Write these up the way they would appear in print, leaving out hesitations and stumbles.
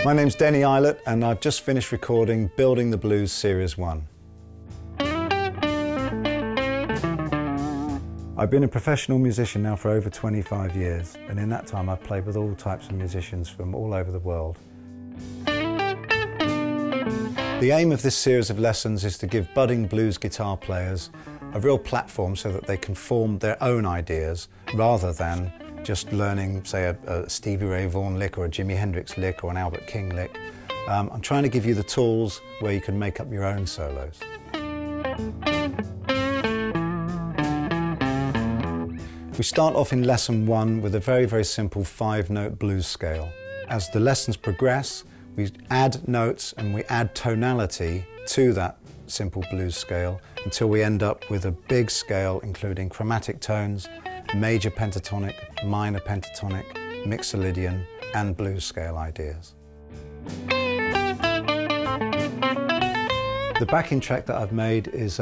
My name's Denny Ilett and I've just finished recording Building the Blues Series 1. I've been a professional musician now for over 25 years, and in that time I've played with all types of musicians from all over the world. The aim of this series of lessons is to give budding blues guitar players a real platform so that they can form their own ideas rather than just learning, say, a Stevie Ray Vaughan lick or a Jimmy Hendrix lick or an Albert King lick. I'm trying to give you the tools where you can make up your own solos. We start off in lesson 1 with a very, very simple 5-note blues scale. As the lessons progress, we add notes and we add tonality to that simple blues scale until we end up with a big scale including chromatic tones, major pentatonic, minor pentatonic, mixolydian and blues scale ideas. The backing track that I've made is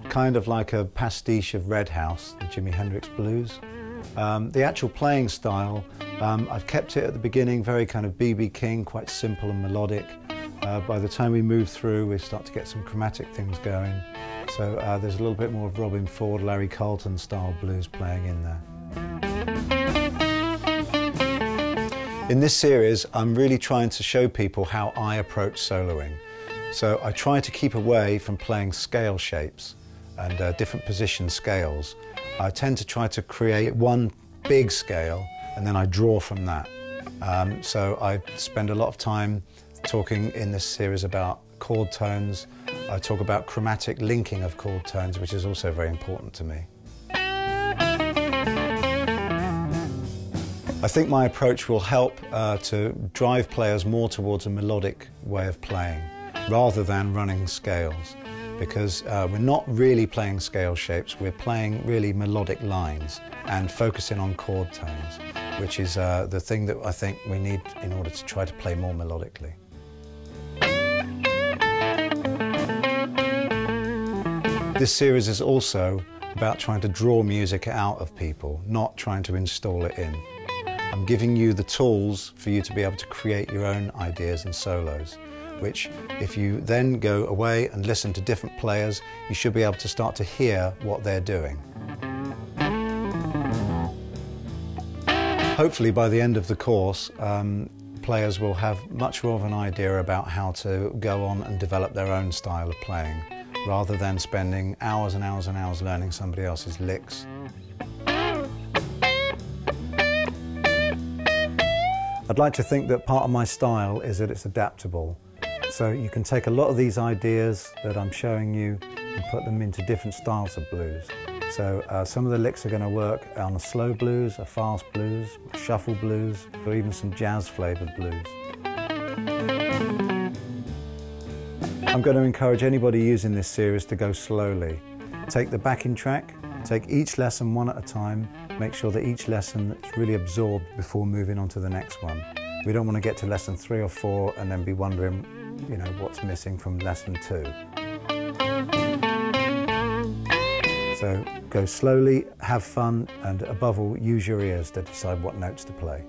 kind of like a pastiche of Redhouse, the Jimmy Hendrix blues. The actual playing style, I've kept it at the beginning very kind of B.B. King, quite simple and melodic. By the time we move through, we start to get some chromatic things going. So there's a little bit more of Robin Ford, Larry Carlton style blues playing in there. In this series, I'm really trying to show people how I approach soloing. So I try to keep away from playing scale shapes and different position scales. I tend to try to create one big scale and then I draw from that. So I spend a lot of time talking in this series about chord tones. I talk about chromatic linking of chord tones, which is also very important to me. I think my approach will help to drive players more towards a melodic way of playing rather than running scales, because we're not really playing scale shapes, we're playing really melodic lines and focusing on chord tones, which is the thing that I think we need in order to try to play more melodically. This series is also about trying to draw music out of people, not trying to install it in. I'm giving you the tools for you to be able to create your own ideas and solos, which if you then go away and listen to different players, you should be able to start to hear what they're doing. Hopefully by the end of the course, players will have much more of an idea about how to go on and develop their own style of playing, rather than spending hours and hours and hours learning somebody else's licks. I'd like to think that part of my style is that it's adaptable. So you can take a lot of these ideas that I'm showing you and put them into different styles of blues. So some of the licks are going to work on a slow blues, a fast blues, a shuffle blues, or even some jazz flavoured blues. I'm going to encourage anybody using this series to go slowly. Take the backing track, take each lesson one at a time, make sure that each lesson is really absorbed before moving on to the next one. We don't want to get to lesson 3 or 4 and then be wondering, you know, what's missing from lesson 2. So go slowly, have fun, and above all, use your ears to decide what notes to play.